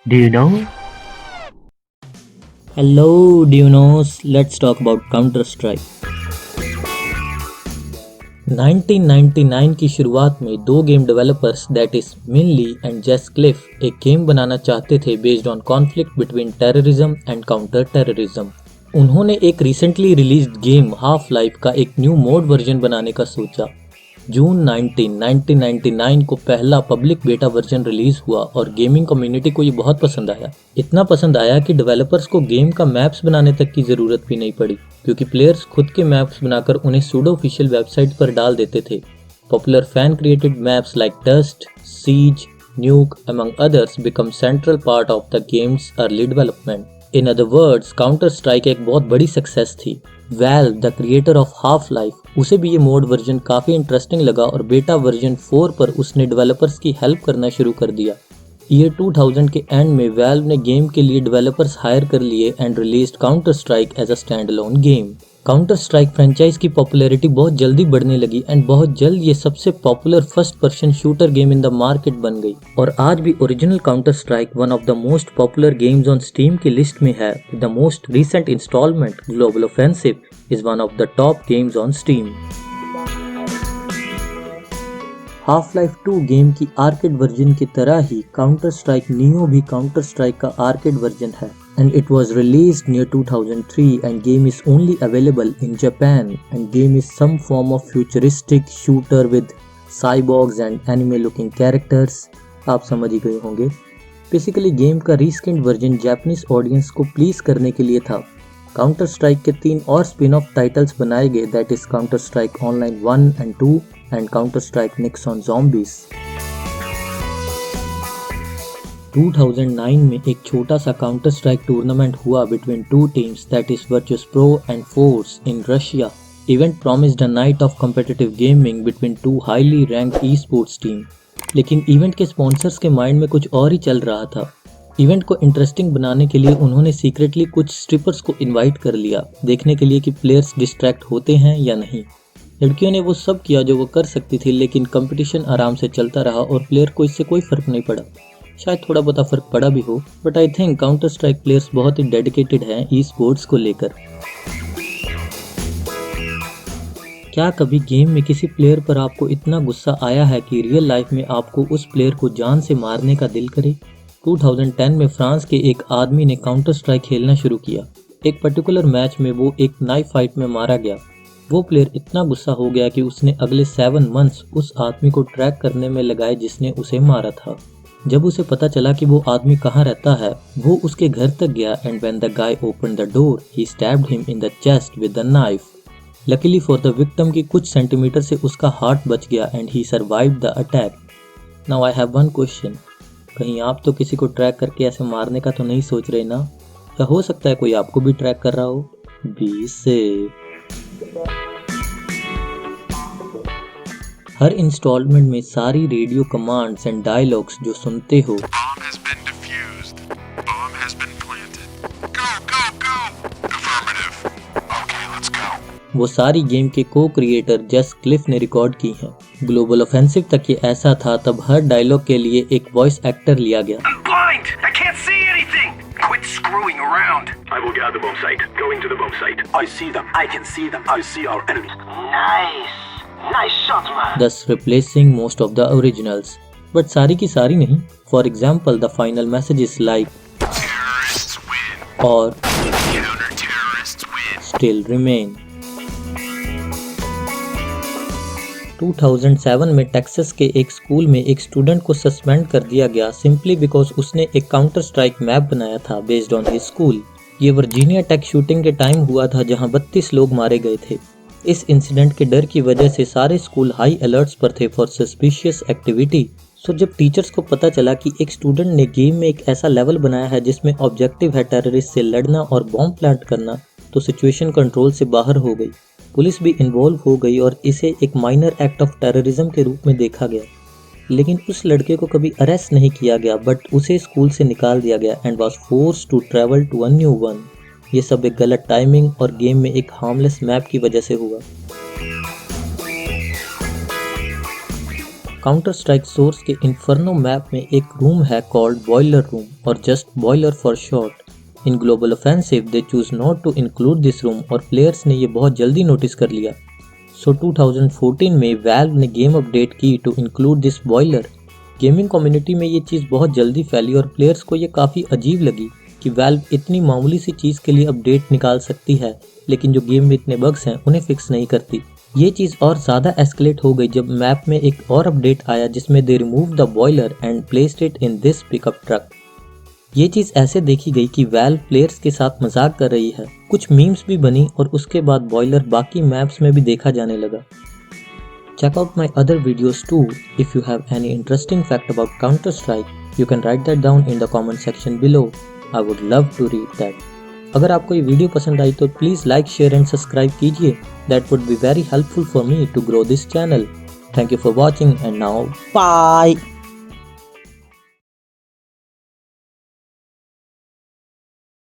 Do you know? Hello, Dunos. Let's talk about Counter Strike. 1999 की शुरुआत में दो game developers that is Minh Le and Jess Cliffe एक game बनाना चाहते थे based on conflict between terrorism and counter terrorism. उन्होंने एक recently released game Half Life का एक न्यू मोड वर्जन बनाने का सोचा। जून 19, 1999 को पहला पब्लिक बेटा वर्जन रिलीज हुआ और गेमिंग कम्युनिटी को ये बहुत पसंद आया। इतना पसंद आया कि डेवलपर्स को गेम का मैप्स बनाने तक की ज़रूरत भी नहीं पड़ी, क्योंकि प्लेयर्स खुद के मैप्स बनाकर उन्हें सूडो ऑफिशियल वेबसाइट पर डाल देते थे। Popular fan created maps like dust, siege, nuke among others become central part of the games early development. In other words, counter strike एक बहुत बड़ी सक्सेस थी। Valve, the creator of half life, उसे भी ये मोड वर्जन काफ़ी interesting लगा और बेटा वर्जन 4 पर उसने डेवलपर्स की हेल्प करना शुरू कर दिया। ईयर 2000 के एंड में वैल्व ने गेम के लिए डेवलपर्स हायर कर लिए and released counter strike as a stand alone game. Counter strike franchise की पॉपुलैरिटी बहुत जल्दी बढ़ने लगी एंड बहुत जल्द ये सबसे popular first person shooter game in the market बन गई और आज भी original counter strike one of the most popular games on Steam की लिस्ट में है। The most recent instalment global offensive is one of the top games on Steam. Half life 2 game की arcade version की तरह ही counter strike neo भी counter strike का arcade version है and it was released near 2003 and game is only available in Japan and game is some form of futuristic shooter with cyborgs and anime looking characters। आप समझ ही गए होंगे। Basically game का रीस्किन्ड version Japanese audience को please करने के लिए था। काउंटर स्ट्राइक के 3 और स्पिन ऑफ टाइटल्स बनाए गए that is counter strike online 1 and 2 and counter strike Nexon on zombies. 2009 में एक छोटा सा काउंटर स्ट्राइक टूर्नामेंट हुआ between two teams that is Virtus pro and Forze in Russia. Event promised a night of competitive gaming between two highly ranked esports team, लेकिन event के sponsors के mind में कुछ और ही चल रहा था। इवेंट को इंटरेस्टिंग बनाने के लिए उन्होंने सीक्रेटली कुछ स्ट्रिपर्स को इनवाइट कर लिया, देखने के लिए कि प्लेयर्स डिस्ट्रैक्ट होते हैं या नहीं। लड़कियों ने वो सब किया जो वो कर सकती थी, लेकिन कंपटीशन आराम से चलता रहा और प्लेयर को इससे कोई फर्क नहीं पड़ा। शायद थोड़ा बहुत फर्क पड़ा भी हो, but I think counter strike players बहुत ही डेडिकेटेड हैं ई स्पोर्ट्स को लेकर। क्या कभी गेम में किसी प्लेयर पर आपको इतना गुस्सा आया है कि रियल लाइफ में आपको उस प्लेयर को जान से मारने का दिल करे? 2010 में फ्रांस के एक आदमी ने काउंटर स्ट्राइक खेलना शुरू किया। एक पर्टिकुलर मैच में वो एक नाइफ फाइट में मारा गया। वो प्लेयर इतना गुस्सा हो गया कि उसने अगले 7 मंथ्स उस आदमी को ट्रैक करने में लगाए जिसने उसे मारा था। जब उसे पता चला कि वो आदमी कहाँ रहता है, वो उसके घर तक गया and when the guy opened the door he stabbed him in the chest with the knife. Luckily for the victim की कुछ सेंटीमीटर से उसका हार्ट बच गया and he survived the attack. Now I have one question, कहीं आप तो किसी को ट्रैक करके ऐसे मारने का तो नहीं सोच रहे ना? या हो सकता है कोई आपको भी ट्रैक कर रहा हो? Be safe. हर इंस्टॉलमेंट में सारी रेडियो कमांड्स एंड डायलॉग्स जो सुनते हो वो सारी गेम के को क्रिएटर जेस क्लिफ ने रिकॉर्ड की हैं। ग्लोबल ऑफेंसिव तक ये ऐसा था, तब हर डायलॉग के लिए एक वॉइस एक्टर लिया गया। I will gather bomb site. Going to the bomb site. I see them. I can see them. I see our enemy. Nice shot, man. Thus replacing most of the originals. But सारी की सारी नहीं. For example, the final message is like Terrorists win. or Counter-terrorists win. still remain. 2007 में Texas के एक school में एक student को सस्पेंड कर दिया गया सिंपली बिकॉज उसने एक काउंटर स्ट्राइक मैप बनाया था बेस्ड ऑन हिज स्कूल। ये वर्जीनिया टेक शूटिंग के टाइम हुआ था जहां 32 लोग मारे गए थे। इस इंसिडेंट के डर की वजह से सारे स्कूल हाई अलर्ट्स पर थे फॉर सस्पिशियस एक्टिविटी। सो जब टीचर्स को पता चला कि एक स्टूडेंट ने गेम में एक ऐसा लेवल बनाया है जिसमें ऑब्जेक्टिव है टेररिस्ट से लड़ना और बॉम्ब प्लांट करना, तो सिचुएशन कंट्रोल से बाहर हो गई। पुलिस भी इन्वॉल्व हो गई और इसे एक माइनर एक्ट ऑफ टेररिज्म के रूप में देखा गया। लेकिन उस लड़के को कभी अरेस्ट नहीं किया गया, बट उसे स्कूल से निकाल दिया गया and was forced to travel to a new one. ये सब एक गलत टाइमिंग और गेम में एक हार्मलेस मैप की वजह से हुआ। काउंटर स्ट्राइक सोर्स के इन्फर्नो मैप में एक रूम है कॉल्ड बॉयलर रूम और just boiler for short. In global offensive they choose not to include this room और प्लेयर्स ने ये बहुत जल्दी नोटिस कर लिया। सो 2014 में वैल्व ने गेम अपडेट की to include this boiler. Gaming community में ये चीज़ बहुत जल्दी फैली और प्लेयर्स को ये काफ़ी अजीब लगी कि वैल्व इतनी मामूली सी चीज़ के लिए अपडेट निकाल सकती है लेकिन जो गेम में इतने बग्स हैं उन्हें फिक्स नहीं करती। ये चीज़ और ज़्यादा एस्केलेट हो गई जब मैप में एक और अपडेट आया जिसमें they remove the boiler and placed it in this pickup truck. ये चीज़ ऐसे देखी गई कि वैल्व प्लेयर्स के साथ मजाक कर रही है। कुछ मीम्स भी बनी और उसके बाद बॉयलर बाकी मैप्स में भी देखा जाने लगा। Check out my other videos too. If you have any interesting fact about Counter-Strike, you can write that down in the comment section below. I would love to read that. अगर आपको ये video पसंद आई तो please like share and subscribe कीजिए। That would be very helpful for me to grow this channel. Thank you for watching and now bye.